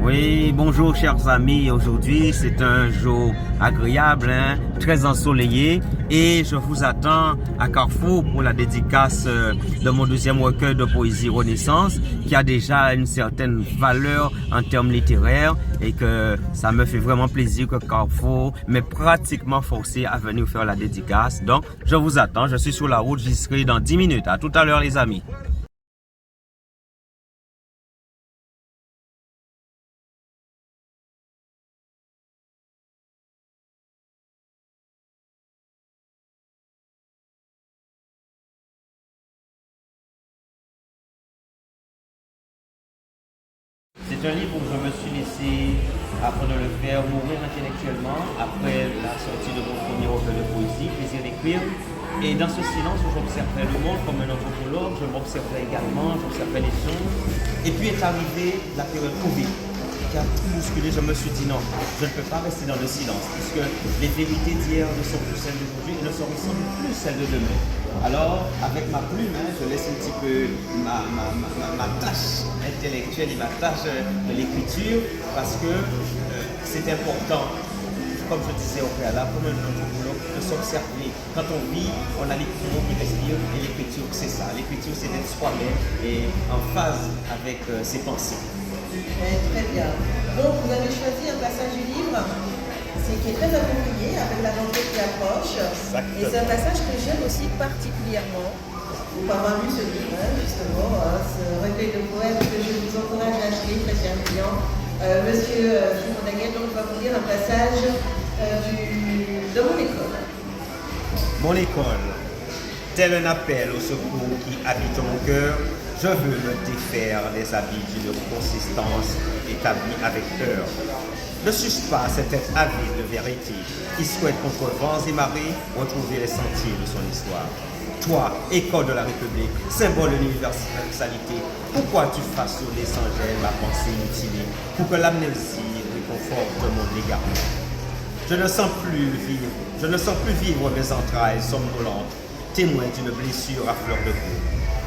Oui, bonjour chers amis. Aujourd'hui, c'est un jour agréable, très ensoleillé et je vous attends à Carrefour pour la dédicace de mon deuxième recueil de poésie Renaissance qui a déjà une certaine valeur en termes littéraires et que ça me fait vraiment plaisir que Carrefour m'ait pratiquement forcé à venir faire la dédicace. Donc, je vous attends. Je suis sur la route, j'y serai dans 10 minutes. À tout à l'heure les amis. C'est un livre où je me suis laissé, afin de le faire, mourir intellectuellement après la sortie de mon premier recueil de poésie, Plaisir d'écrire. Et dans ce silence où j'observais le monde comme un anthropologue, je m'observais également, j'observais les sons. Et puis est arrivée la période Covid qui a tout bousculé. Je me suis dit non, je ne peux pas rester dans le silence puisque les vérités d'hier ne sont plus celles d'aujourd'hui et ne seront sans doute plus celles de demain. Alors, avec ma plume, je laisse un petit peu ma tâche intellectuelle et ma tâche de l'écriture parce que c'est important, comme je disais au préalable, comme un anthropologue, de s'observer. Quand on vit, on a les poumons qui respirent et l'écriture, c'est ça. L'écriture, c'est d'être soi-même et en phase avec ses pensées. Très bien. Donc, vous avez choisi un passage du livre qui est très approprié avec la rentrée qui approche. Exactement. Et c'est un passage que j'aime aussi particulièrement pour avoir lu ce livre, justement, ce recueil de poèmes que je vous encourage à acheter, très cher client. Monsieur Simon Daguet, donc, va vous lire un passage de mon école. Mon école, tel un appel au secours qui habite mon cœur, je veux me défaire des habits d'une consistance établie avec peur. Ne suis-je pas cet être avide de vérité qui souhaite contre vents et marées retrouver les sentiers de son histoire? Toi, école de la République, symbole de l'universalité, pourquoi tu façonnes sans gêne ma pensée mutilée pour que l'amnésie réconforte mon égarement? Je ne sens plus vivre mes entrailles somnolentes, témoin d'une blessure à fleur de peau.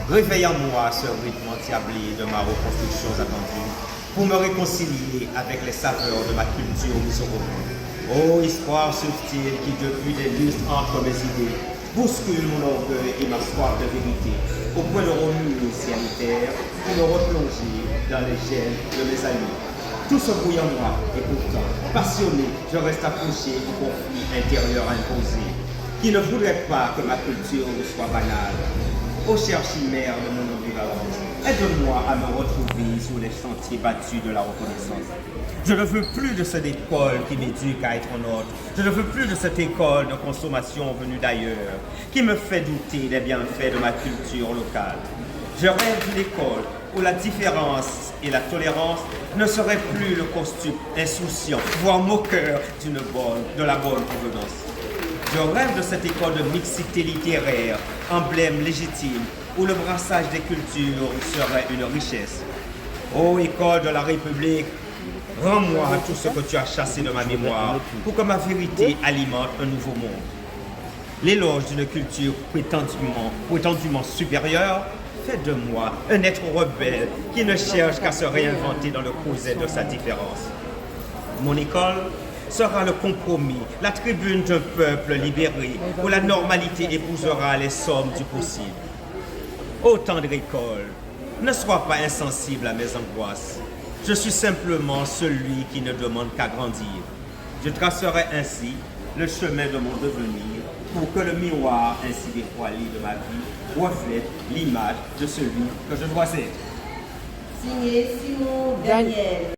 Réveille en moi ce rythme endiablé de ma reconstruction attendue pour me réconcilier avec les saveurs de ma culture mise au repos. Ô histoire subtile qui depuis des lustres entre mes idées, bouscule mon orgueil et ma soif de vérité, au point de remuer le ciel et terre pour me replonger dans les gènes de mes amis. Tout se brouille en moi et pourtant, passionné, je reste accroché au conflit intérieur imposé, qui ne voudrait pas que ma culture soit banale. Ô chère chimère de mon ambivalence, aide-moi à me retrouver sur les chantiers battus de la reconnaissance. Je ne veux plus de cette école qui m'éduque à être autre. Je ne veux plus de cette école de consommation venue d'ailleurs, qui me fait douter des bienfaits de ma culture locale. Je rêve d'une école où la différence et la tolérance ne seraient plus le costume insouciant, voire moqueur de la bonne provenance. Je rêve de cette école de mixité littéraire, emblème légitime, où le brassage des cultures serait une richesse. Ô école de la République, rends-moi tout ce que tu as chassé de ma mémoire pour que ma vérité alimente un nouveau monde. L'éloge d'une culture prétendument supérieure fait de moi un être rebelle qui ne cherche qu'à se réinventer dans le creuset de sa différence. Mon école sera le compromis, la tribune d'un peuple libéré où la normalité épousera les sommes du possible. Ô tendre école, ne sois pas insensible à mes angoisses. Je suis simplement celui qui ne demande qu'à grandir. Je tracerai ainsi le chemin de mon devenir pour que le miroir ainsi dévoilé de ma vie reflète l'image de celui que je dois être. Signé Simon Daniel.